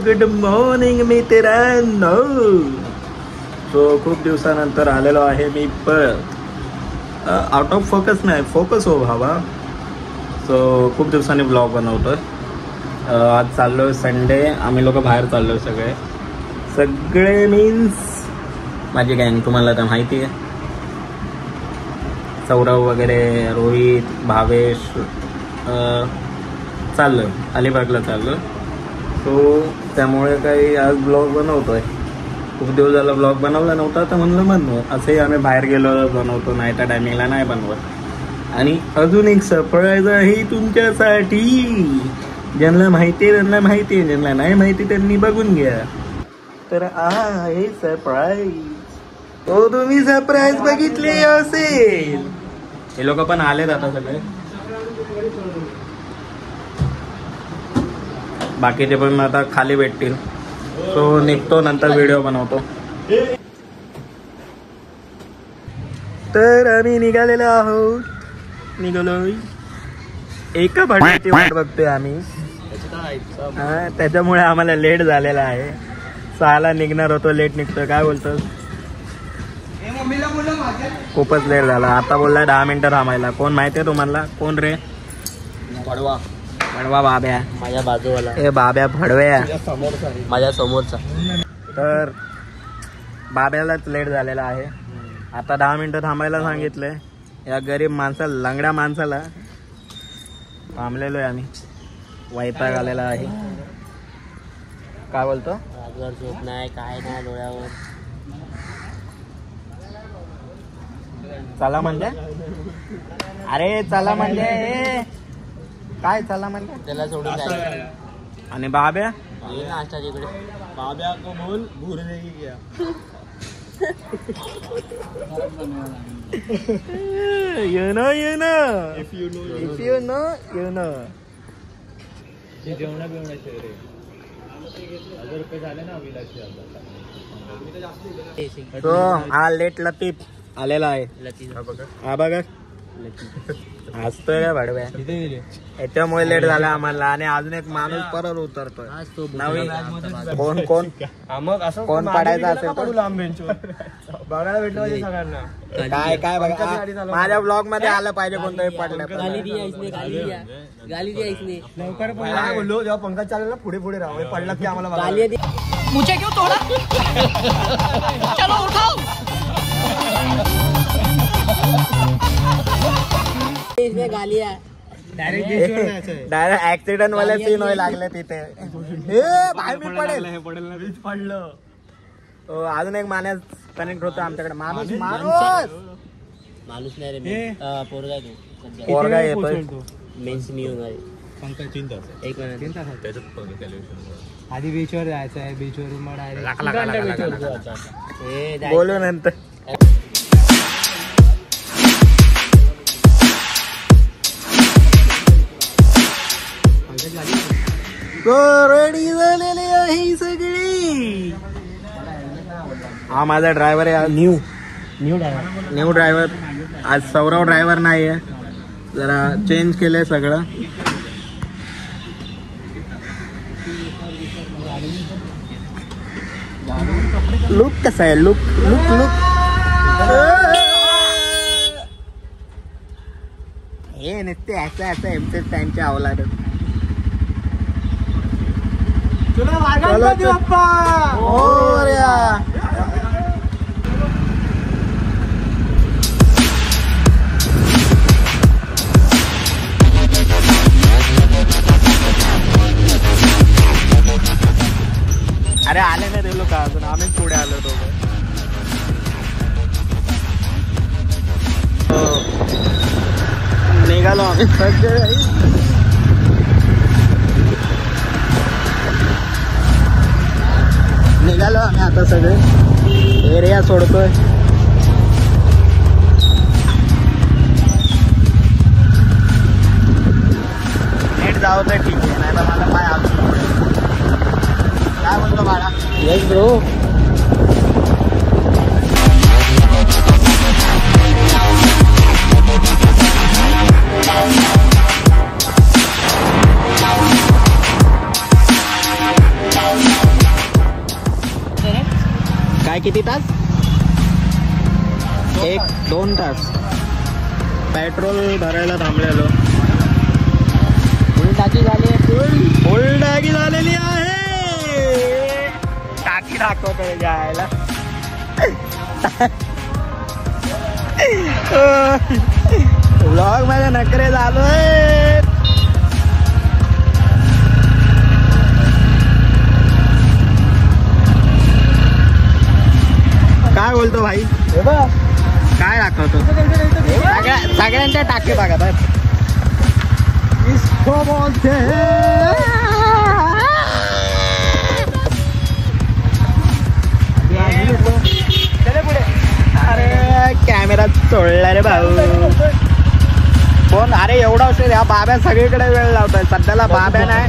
Good morning मित्रांनो. So खूप दिवसानंतर आलेलो आहे मी परत. आउट ऑफ फोकस नाही, फोकस हो भावा. सो खूप दिवसांनी ब्लॉग बनवतोय. आज चाललो संडे, आम्ही लोक बाहेर चाललो सगळे मीन्स माझी गँग, तुम्हाला तर माहिती आहे. सौरव वगैरे, रोहित, भावेश, चाललो अलिबागला चाललो. सो त्यामुळे काही आज ब्लॉग बनवतोय. खूप दिवस झाला ब्लॉग बनवला नव्हता, तर म्हणलं बनवू. असंही आम्ही बाहेर गेलो बनवतो, नाही त्या टायमिंगला नाही बनवत. आणि अजून एक सरप्राईज आहे तुमच्यासाठी. ज्यांना माहिती आहे त्यांना माहिती आहे, ज्यांना नाही माहिती त्यांनी बघून घ्या. तर आहे सरप्राईज. तो तुम्ही सरप्राईज बघितले असेल. हे लोक पण आलेत आता सगळे, बाकीचे पण आता खाली भेटतील. सो निघतो, नंतर व्हिडिओ बनवतो. तर आम्ही निघालेलो आहोत. निघालोय. एका भाड्याची वाट बघतोय आम्ही. त्याच्यामुळे आम्हाला लेट झालेला आहे. 6ला निघणार होतो, लेट निघतोय. काय बोलतो? खूपच लेट झाला. आता बोलला 10 मिनिटं थांबायला. कोण माहितीये तुम्हाला? कोण रे? भडवा बाब्या, माझ्या बाजूवाला. ए बाब्या भडव्या, माझ्या समोरचा. तर बाब्यालाच लेट झालेला आहे. आता 10 मिनिटं थांबायला सांगितलंय. या गरीब माणसाला, लंगड्या माणसाला थांबलेलोय आम्ही. वैताग आलेला आहे. काय बोलतो? राजवर झोप नाही, काय नाही डोळ्यावर. चला म्हणजे? अरे चला म्हणजे काय? चला म्हणजे त्याला सोडून जायचं. आणि बाब्या ये ना आष्टा तिकडे. बाब्या को बोल भूल नहीं गया. you know If you know, if you know you know. हे जेवणा बिवण्याचे रे. 1000 रुपये झाले ना विलासचे आता. तो हा लेट लतीफ आलेला आहे. हा बघा हसतोय का भाडव्या. याच्यामुळे लेट झाला आम्हाला. आणि अजून एक माणूस परत उतरतोय नवीन. कोण कोण पडायचा असेल बघायला भेटलं पाहिजे सगळ्यांना. काय काय बघा, माझ्या ब्लॉग मध्ये आलं पाहिजे कोणतरी पडलं. गाली दिया इसने. लवकर काय बोललो, जेव्हा पंकज चालला पुढे पुढे राहा. पडला की आम्हाला मुझे क्यों तोड़ा? चलो उठाओ. इसमें गालियां डायरेक्ट ऍक्सिडेंट वाले सीन व्हायला लागले तिथे. बाहेर मी पडलं. अजून एक माणूस कनेक्ट होतो आमच्याकडे. माणूस नाही रे, पोरगा येतोय. मेन्स मी होणार. पंकज 3 तास. एक मिनिट. आधी बीचवर जायचं आहे. बीचवर मग डायरेक्ट बोलू नंतर. रेडी झालेले आहे सगळी. हा माझा ड्रायव्हर आहे. New driver. आज सौरव ड्रायव्हर नाही आहे, जरा चेंज केलंय सगळं. लुक कसा आहे? Look look look. हे नसते असं एमसेस त्यांच्या अवलाद. अरे आले नाही रे लोक अजून. आम्हीच पुढे आलो दोघं. निघालो आम्ही निघालो आम्ही आता सगळे एरिया सोडतोय. नीट जावं तर ठीक आहे, नाही तर मला पाय आवडतो. काय बोलतो बाळा? Yes bro. काय किती तास? 1-2 तास पेट्रोल भरायला थांबलेलो. फुल टाकी झाली. फुल टाकी झालेली आहे. टाकी दाखवतोय जायला. व्लॉग मध्ये नखरे झालोय. काय बोलतो भाई? काय दाखवतो? सगळ्यांच्या टाके बघा. अरे कॅमेरा चोळला रे भाऊ. फोन अरे एवढा असेल. या बाब्या सगळीकडे वेळ लावतोय. सध्याला बाब्या नाही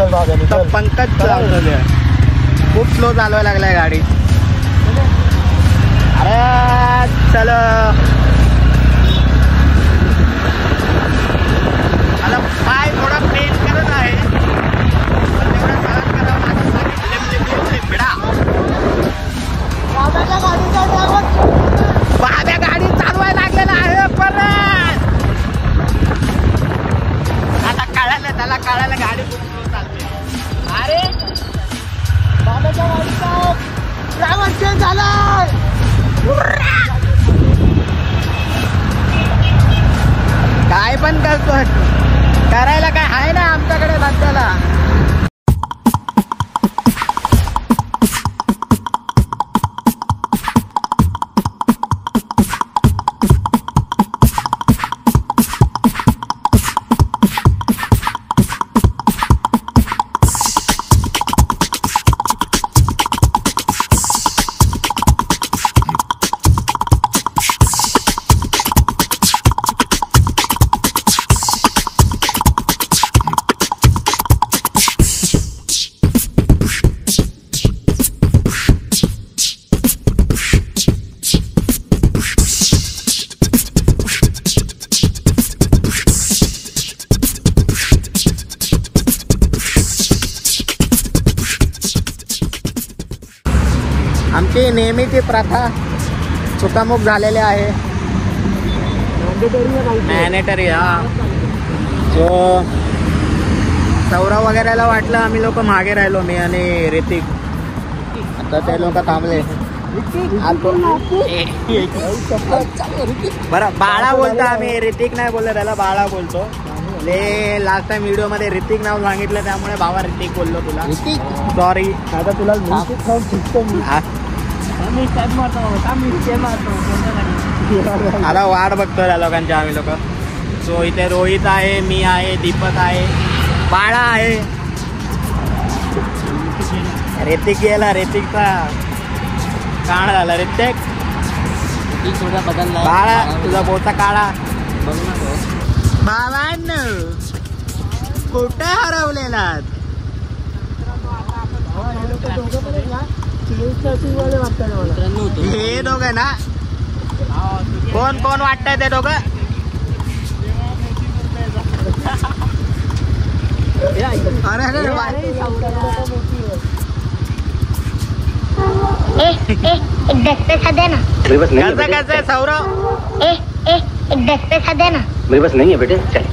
तर पंकज लावतोय. खूप स्लो चालवायला लागलाय गाडी. अरे चलो मला पाय थोडा प्रेस करत आहे. तेवढा सहन करावं बाब्या गाडी चालवायला लागलेला आहे. परत आता कळालं त्याला, कळालं गाडी खूप स्लो चालते. अरे बाब्याच्या गाडीचा ड्रायव्हर चेंज झालाय. काय पण करतोय, करायला काय आहे ना आमच्याकडे धंद्याला. आमची नेहमीची प्रथा चुकामुक झालेली आहे. मॅनेटरी. हा सो सौरव वगैरेला वाटलं आम्ही लोक मागे राहिलो, मी आणि ऋतिक. आता ते लोक थांबले. बरं बाळा बोलतो आम्ही, ऋतिक नाही बोललो त्याला, बाळा बोलतो. ले लास्ट टाइम व्हिडिओ मध्ये ऋतिक नाव सांगितलं त्यामुळे भावा ऋतिक बोललो तुला. सॉरी. आता तुला आता वाट बघतोय त्या लोकांच्या आम्ही लोक. सो इथे रोहित आहे, मी आहे, दीपक आहे, बाळा आहे. ऋतिक गेला. ऋतिकचा काळ झाला. ऋतिक थोडा बदलला. बाळा तुझा बोचा काळा. बघ ना बाबांनो कुठे हरवलेला? हे दोघं ना? कोण कोण वाटतंय ते दोघं? अरे एक 10 पैसा देना. कसं कसं आहे सौरव? एक 10 पैसा देना. मेरे पास नहीं है बेटे. चल.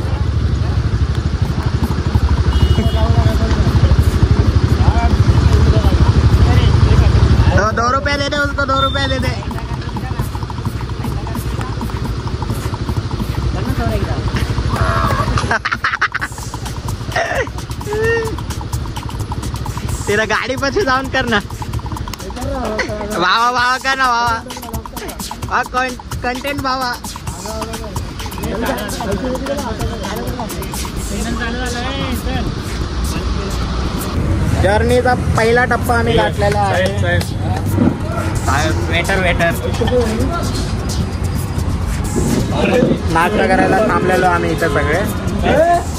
तो 2 रुपये दे दे उसको. 2 रुपये दे दे. तेरा गाडी पाशी जाऊन कर ना. भावा भावा कर ना भावा. कंटेंट भावा. जर्नीचा पहिला टप्पा आम्ही गाठलेला आहे. वेटर नाश्ता करायला थांबलेलो आम्ही इथं सगळे.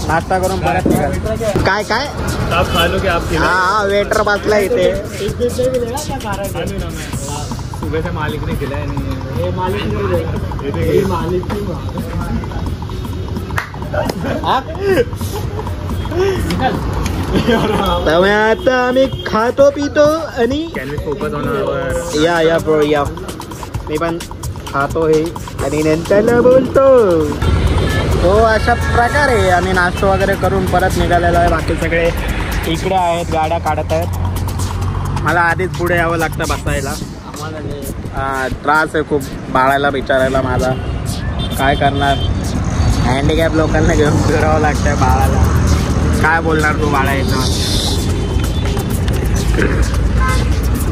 नाश्ता करून परत निघालो. काय आप खा लो की आप हा वेटर बसला इथे. सुबह से मालिक ने खिलाया नहीं है. मालिक त्यामुळे आता आम्ही खातो पितो आणि कॅन वी फोकस ऑन आवर या ब्रो या. मी पण खातो हे आणि नंतर बोलतो. तो अशा प्रकारे आम्ही नाश्ता वगैरे करून परत निघालेलो आहे. बाकी सगळे इकडे आहेत, गाड्या काढत आहेत. मला आधीच पुढे यावं लागतं बसायला. त्रास आहे खूप बाळाला बिचारायला माझा. काय करणार, हँडिकॅप लोकांना घेऊन फिरावं लागतं बाळाला. काय बोलणार तू बाळा येतं.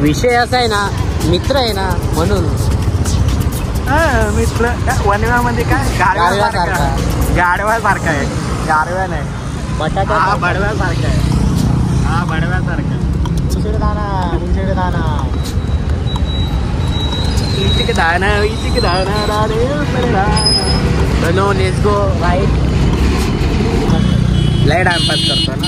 विषय असा आहे ना, मित्र आहे ना म्हणून. मित्र वनव्यामध्ये काय गाडव्यासारखा आहे. गाडव्या नाही, बटाटा हा बडव्यासारखा आहे. हा बडव्यासारखा उंचेडे दाना इचिक दाना नो लेट्स गो राईट. लय टाइमपास करतो ना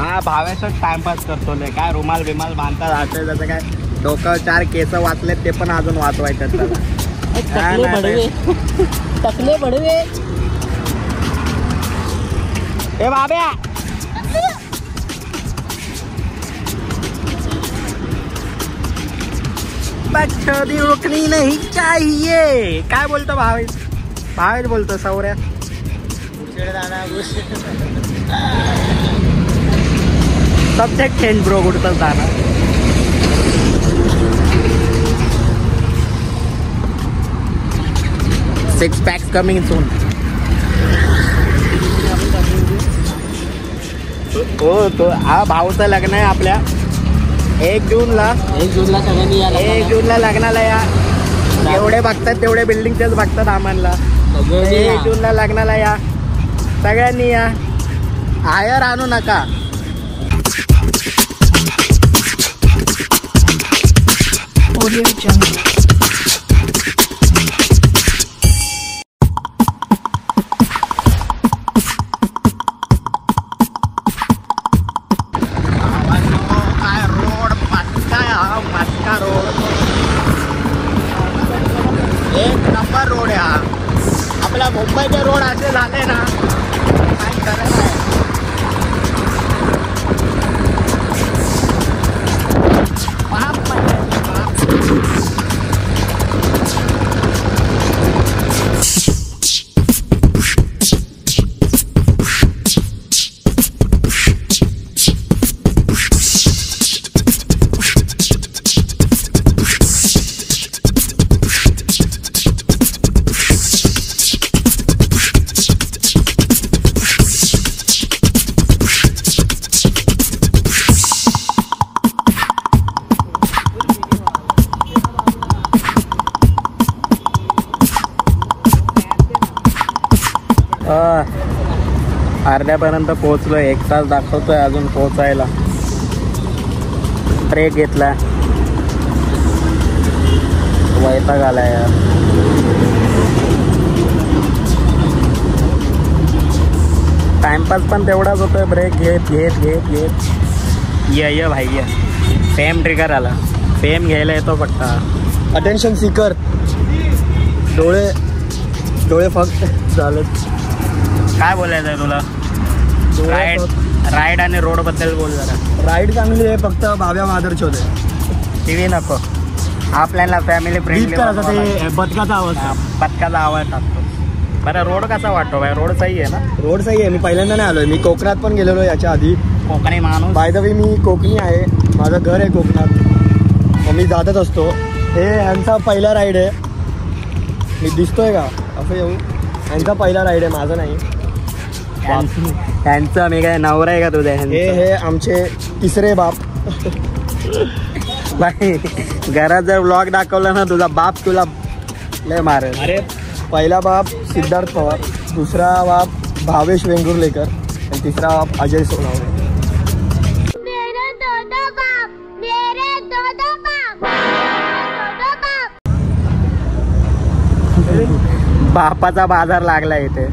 हा. भावेशच टाइमपास करतो. लय काय रुमाल बिमाल बांधतात असे जसं काय डोकं 4 केस वाचलेत ते पण अजून वाचवायचं त्याला. टकले बडवे ए बाब्या बच्चों रोकनी नहीं चाहिए. काय बोलतो भावेश बोलतो सौर्या. Subject change bro. कुठं जाणार. Six packs coming soon. हो तो हा भाऊचं लग्न आहे आपल्या 1 जूनला. 1 जूनला सगळ्यांनी या. 1 जूनला लग्नाला या. एवढे बघतात तेवढे बिल्डिंगचेच बघतात आम्हाला. 1 जूनला लग्नाला या सगळ्यांनी या. आयर आणू नका. रोड आहे हा. आपला मुंबईचे रोड असे झाले ना काय खरं नाही. अर्ध्यापर्यंत पोहोचलो. 1 तास दाखवतोय अजून पोहोचायला. ब्रेक घेतला. वैताग आलाय यार. टाइमपास पण तेवढाच होतोय. ब्रेक घेत ये भाई ये. फेम ट्रिगर आला. फेम घ्यायला येतो फक्त. अटेन्शन सीकर. डोळे फक्त चालत. काय बोलायचं आहे तुला. राईड आणि रोड बद्दल बोल जरा. राईड चांगली आहे फक्त भाव्या मादरची होते. टीव्ही नको. आपल्याला फॅमिली फ्रेंडली बदकाचा आवाज टाकतो. बरं रोड कसा वाटतो भाई. रोड सही आहे ना. रोड सही आहे. मी पहिल्यांदा नाही आलोय. मी कोकणात पण गेलेलो याच्या आधी. कोकणी माणूस. बाय द वे मी कोकणी आहे. माझं घर आहे कोकणात. मग मी जातच असतो. हे ह्यांचा पहिला राईड आहे. मी दिसतोय का असं येऊ. ह्यांचा पहिला राईड आहे माझा नाही. त्यांचा मी काय नवरा आहे का तुझ्या. हे आमचे तिसरे बाप. बाई घरात जर व्लॉग दाखवला ना तुझा बाप तुला लय मारेल. अरे पहिला बाप सिद्धार्थ पवार, दुसरा बाप भावेश वेंगुर्लेकर आणि तिसरा बाप अजय सोनावणे. मेरे दो बाप, मेरे दो बाप. बापाचा बाजार लागला इथे.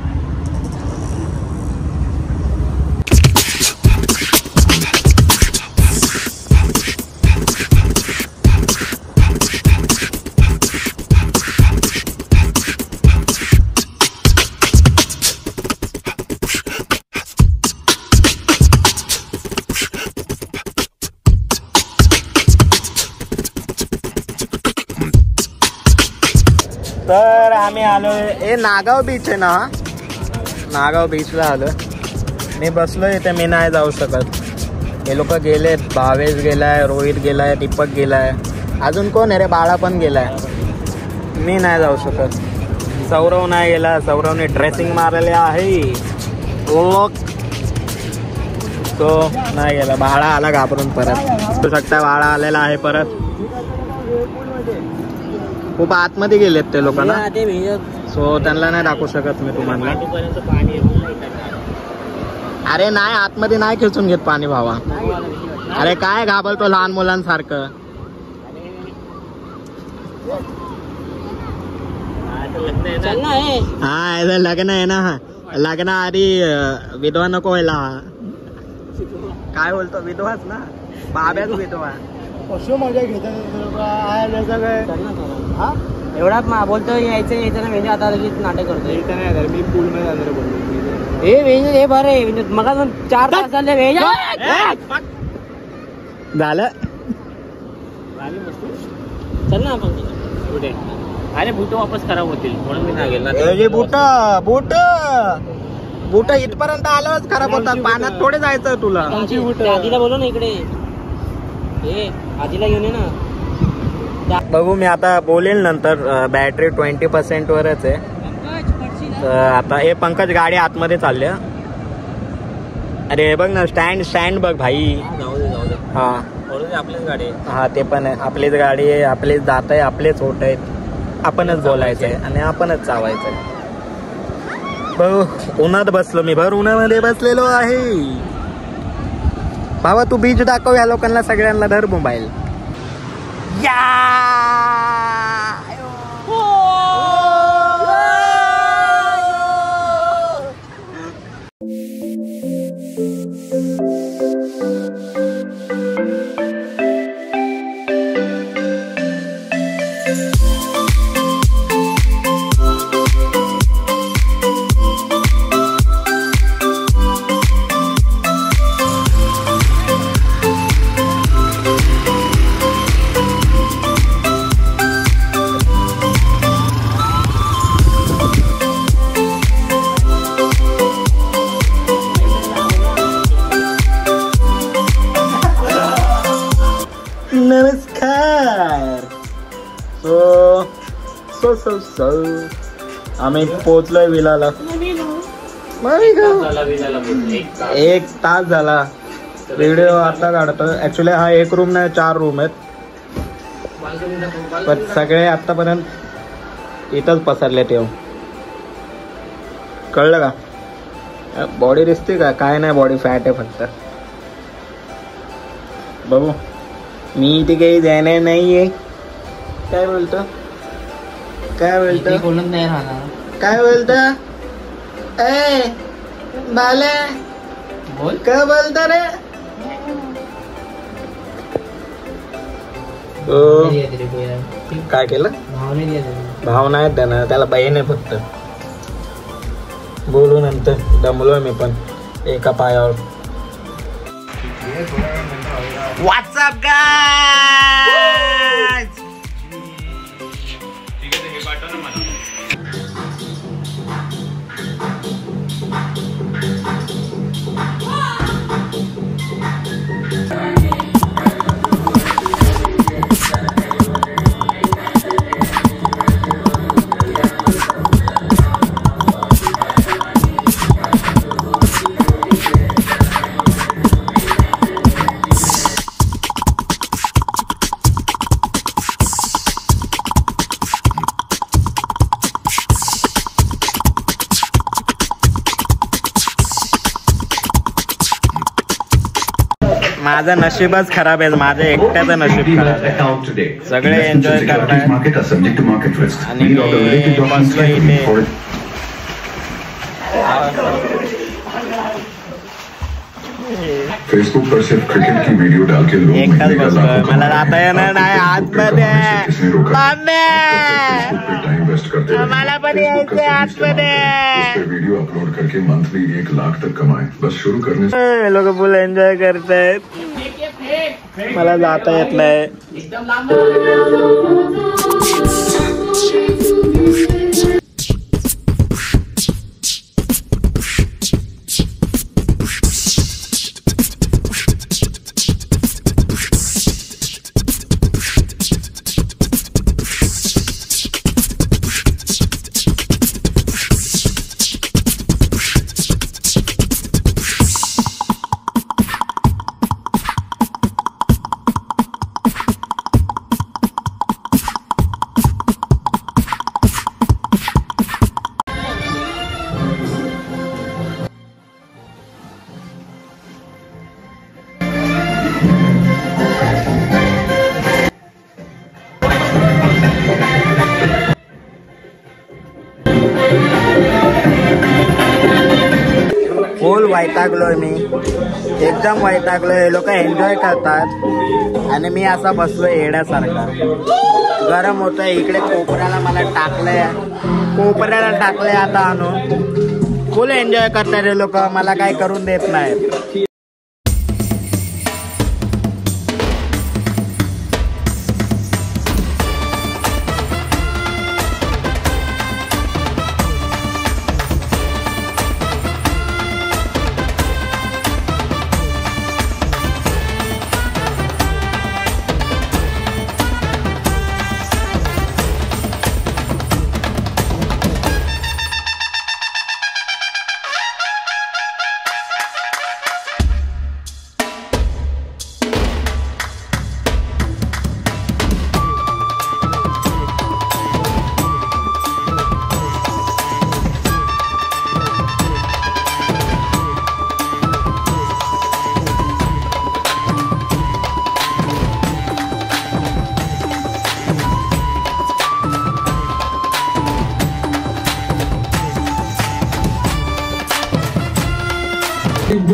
तर आम्ही आलो नागाव बीच आहे ना, नागाव बीचला आलो. मी बसलो इथे. मी नाही जाऊ शकत. हे लोक गेलेत. भावेश गेलाय, रोहित गेलाय, दीपक गेलाय, अजून कोण आहे रे, बाळा पण गेलाय. मी नाही जाऊ शकत. सौरव नाही गेला. सौरवने ड्रेसिंग मारलेले आहे. तो नाही गेला. बाळा आला घाबरून परत. तो शकता बाळा आलेला आहे परत. खूप आतमध्ये गेलेत ते लोक ना, सो त्यांना नाही दाखवू शकत मी तुम्हाला. अरे नाही, आतमध्ये नाही खेचून घेत पाणी भावा. अरे काय घाबरतो लहान मुलांसारखं. हा लग्न आहे ना, लग्न आधी विधवा नको व्हायला. काय बोलतो, विधवाच ना, बाब्याच विधवा. मजा एवढा बोलतो यायचं ना वेणू. आता नाटक करतो. मी पूल मध्ये जाणार बोलतो. हे वेणू हे बरं मग 4 तास झाले. झालं. चल ना आपण कुठे. अरे बूट वापस खराब होतील म्हणून मी नाही गेला. बूट इथपर्यंत आल्यावरच खराब होतात. पाण्यात थोडे जायचं तुला. आधीला बोलू ना इकडे. हे आधीला घेऊन ये ना. बघू मी आता बोलेल नंतर. बॅटरी 20% वरच आहे. तर आता हे पंकज गाडी आतमध्ये चालली. अरे बघ ना, स्टँड बघ भाई. हा आपलीच गाडी. हा ते पण आहे. आपलीच गाडी आहे, आपलेच जात आहे, आपलेच होत आहेत. आपणच बोलायचंय आणि आपणच चावायचंय. बघू उन्हात बसलो मी. भर उन्हामध्ये बसलेलो आहे. भावा तू बीच दाखव या लोकांना सगळ्यांना. धर मोबाईल. नमस्कार. सो आम्ही पोहोचलोय विलाला. 1 तास झाला. व्हिडिओ आता काढतो. ऍक्च्युली हा 1 रूम नाही, 4 रूम आहेत. पण सगळे आतापर्यंत इथंच पसरलेत. येऊ कळलं का. बॉडी दिसते का, काय नाही, बॉडी फॅट आहे फक्त. बघू मी इथे काही जाणार नाहीये. काय बोलतो बोलत नाही राहणार. काय बोलतो ए बाले, बोल. काय बोलतो रे. काय केलं. भाव नाही देणार त्याला. बहीण आहे फक्त. बोलू नंतर. दमलोय मी पण एका पायावर. What's up guys? माझं नशीबच खराब आहे, माझं एकट्याचं नशीब खराब आहे. सगळे एन्जॉय करतायत आणि मी बसलो इथे. फेसबुक पर सिर्फ क्रिकेट की वीडियो डाल के लोग एकटाच बसलोय, मला जाता येणार नाही आतमध्ये. टाइम वेस्ट करते मला पण यायचंय आतमध्ये. वीडियो अपलोड करके मंथली 1 लाख तक कमाए. बस शुरू करने से लोक फुल एन्जॉय करतायत, मला जाता येत नाही. फुल वैतागलोय मी, एकदम वैतागलोय. हे लोक एन्जॉय करतात आणि मी असा बसलोय येड्यासारखा. गरम होतंय इकडे. कोपऱ्याला मला टाकलंय, कोपऱ्याला टाकलंय आता आणून. फुल एन्जॉय करतात हे लोक, मला काय करून देत नाहीत.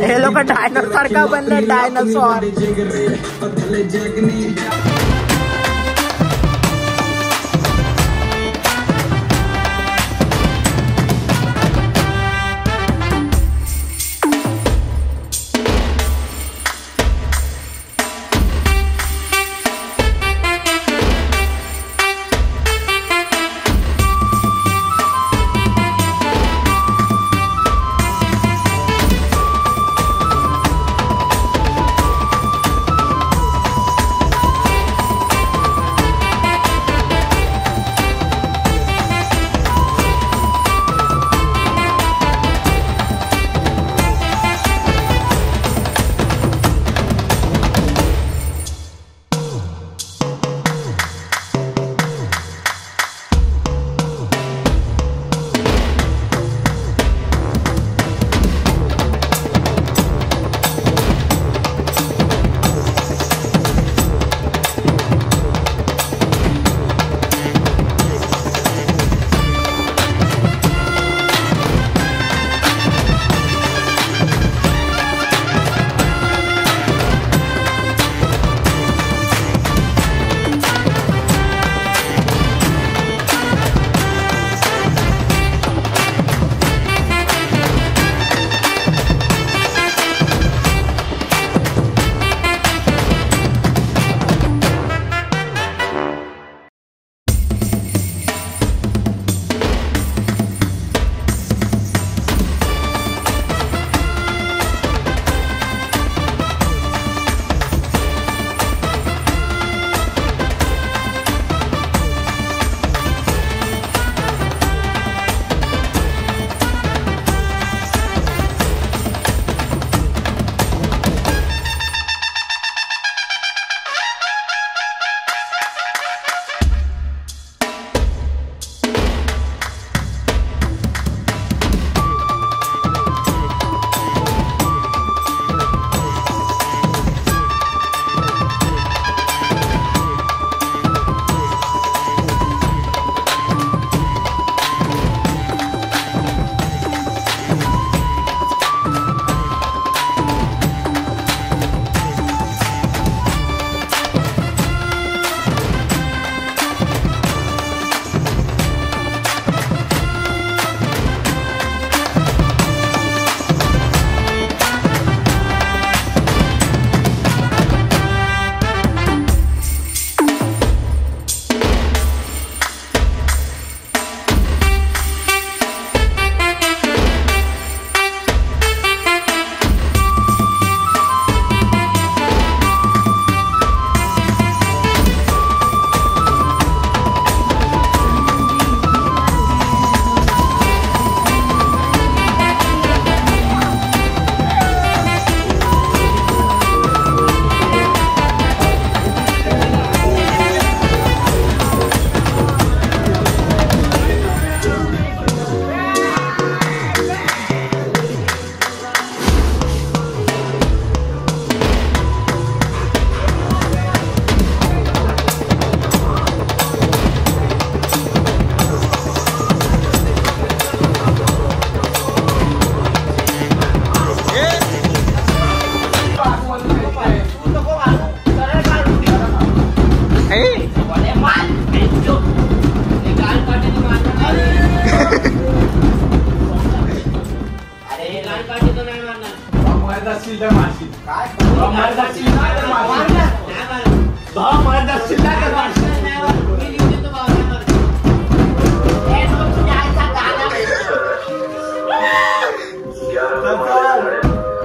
हे लोक डायनोसॉर सारखा बनले, डायनोसॉर.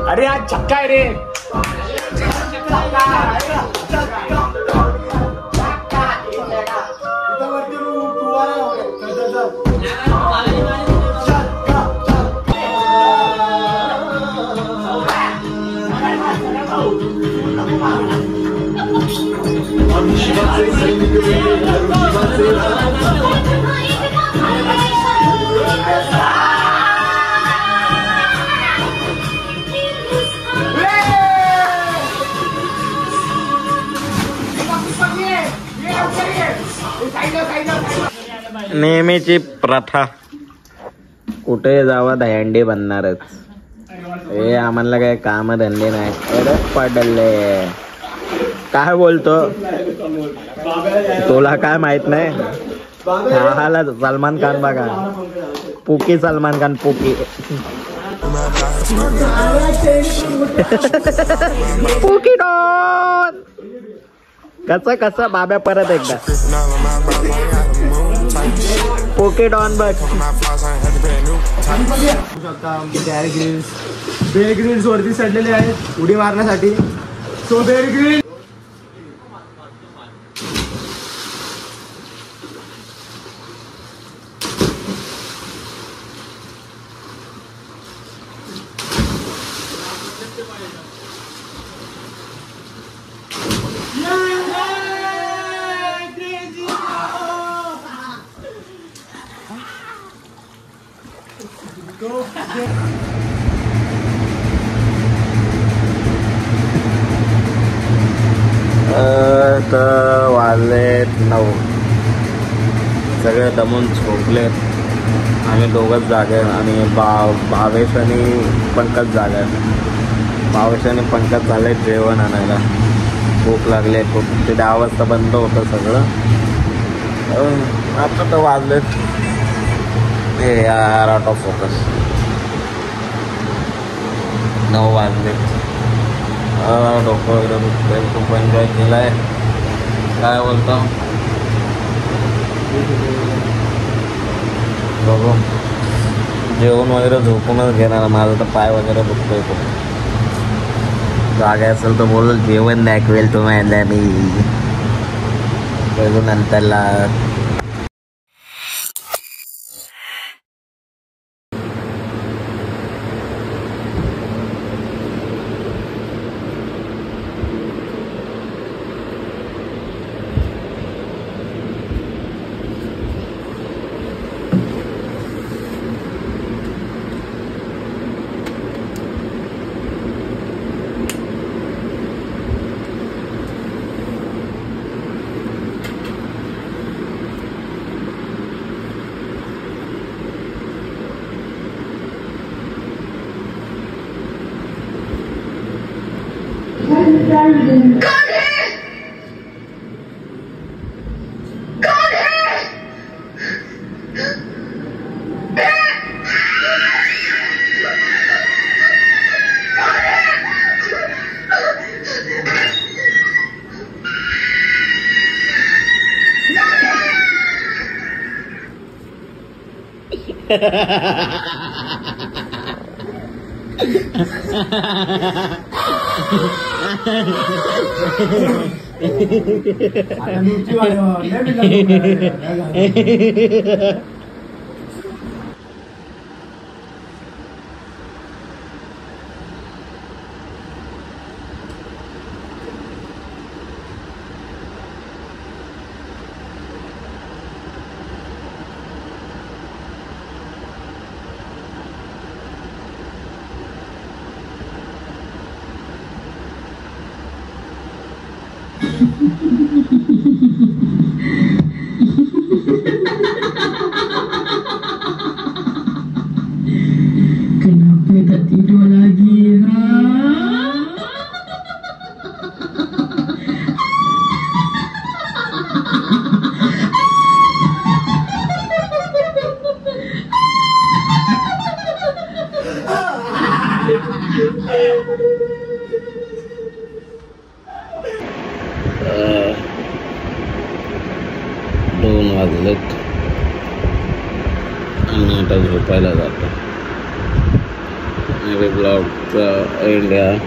अरे आज छक्का आहे रे. नेहमीची प्रथा कुठे जावा दहंडी बनणारच. हे आम्हाला काय काम धंदे नाही. पडले काय बोलतो तुला काय माहित नाही. हा सलमान खान बघा. पुकी सलमान खान पुकी. पुकी डॉन कसा बाब्या परत एकदा. पोके डॉन बघ. बेअर ग्रिल्स वरती चढलेले आहेत उडी मारण्यासाठी. सो बेअर ग्रिल्स तर वाजलेत 9. सगळे दमून झोपलेत. आम्ही दोघंच जागे आणि भावेश आणि पंकज जागा. भावेश आणि पंकज झाले जेवण आणायला. भूक लागले खूप. ते 10 वाजता बंद होतं सगळं. आता तर वाजलेत हे यार आउट ऑफ फोकस. 9 वाजलेत. डोकं वगैरे दुखतंय. खूप एन्जॉय केलाय. काय बोलतो बघू. जेवण वगैरे झोपूनच घेणार. माझं तर पाय वगैरे दुखतोय खूप. जागा असेल तर बोल जेवण दाखवेल तुम्हाला मी. बघू नंतरला. 2 वाजलेत आणि आता झोपायला जातो. ब्लॉगचा एंड आहे.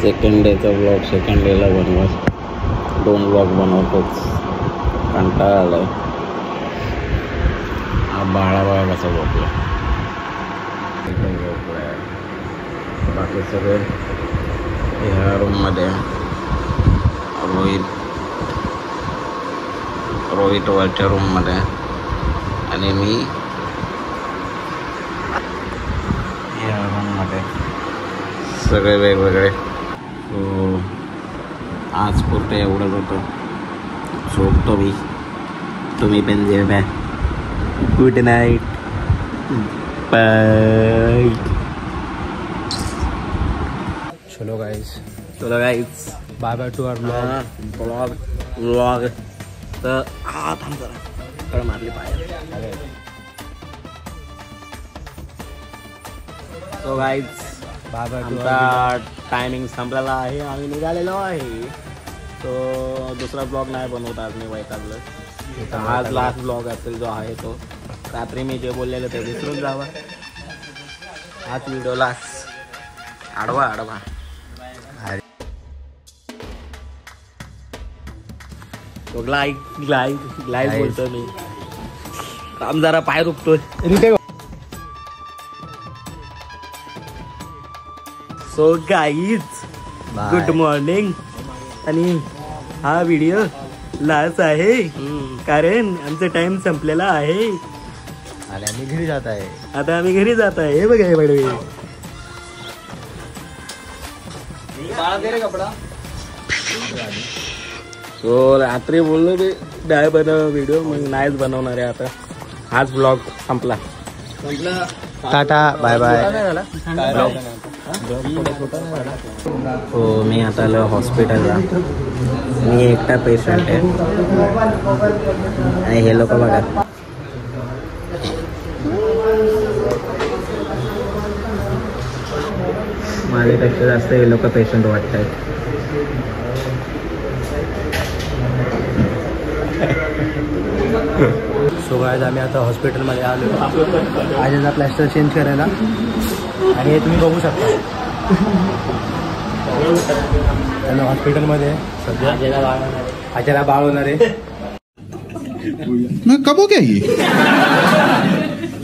सेकंड डेचा ब्लॉग सेकंड डेला बनवा. 2 ब्लॉग बनवतोच. कंटाळा आलाय. हा बाळा कसा झोपला. बाकी सगळे ह्या रूममध्ये. रोहित वरच्या रूममध्ये आणि मी या रूममध्ये. सगळे वेगवेगळे. सो आज पुरतं एवढंच होतं. झोपतो मी. तुम्ही पण जेवा. Good night. बाय. चलो guys bye bye to our blog. तर हा थांब जरा कळ मारली पाहिजे. So guys bye bye. आमचा टायमिंग संपलेला आहे. आम्ही निघालेलो आहे. तो दुसरा ब्लॉग नाही बनवत आज. मी वैतागलं. आज लास्ट ब्लॉग असेल जो आहे तो. रात्री मी जे बोललेलं ते विसरून जावं. हाच व्हिडिओ लास्ट आडवा. ग्लाईक बोलतो मी. काम जरा पाय दुखतोय. So guys good morning. आणि हा व्हिडिओ लास्ट आहे कारण आमचा टाइम संपलेला आहे आणि आम्ही घरी जात आहे. आता आम्ही घरी जात आहे. हे बघा हे बडवे. कपडा सो रात्री बोललो ते नाही बनव व्हिडिओ. मग नाहीच बनवणार आहे आता. हाच ब्लॉग संपला. Tata bye bye. हो मी आता आलो हॉस्पिटलला. मी एकटा पेशंट आहे आणि हे लोक बघा. माझ्यापेक्षा जास्त हे लोक पेशंट वाटत आहेत. सो गाईज आम्ही आता हॉस्पिटलमध्ये आलो. आजीचा प्लॅस्टर चेंज करायला. आणि हे तुम्ही बघू शकता. त्याला हॉस्पिटलमध्ये सध्या आजीला बाळ होणार आहे. कब हो गया ये?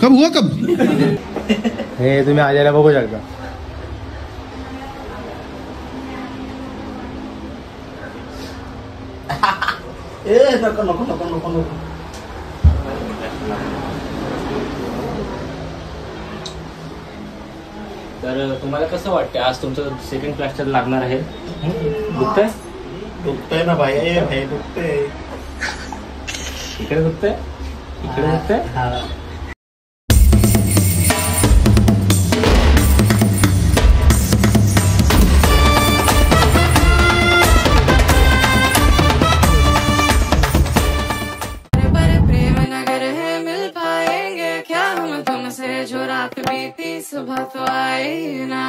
कब हुआ कब? हे तुम्ही आजीला बघू शकता. नको. तर तुम्हाला कसं वाटतं आज तुमचं सेकंड प्लास्टर लागणार आहे? दुखतंय ना भाई. दुखतंय. इकडे दुखतंय. सुबह तो आई ना.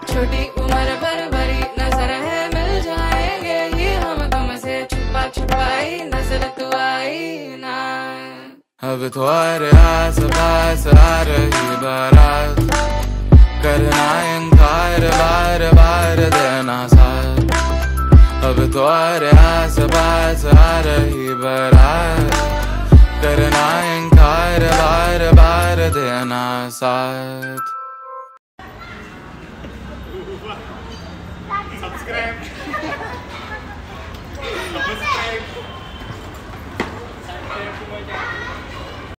छोटी उम्र पर बड़ी नजर है. मिल जाएंगे ये हम तुमसे छुपाई नजर तू आई ना. अब तो आस पास आ रही बारात. करना इनकार बार देना साथ. अब तो आस पास आ रही बारात. करना इनकार बार देना साथ. सबस्क्राइब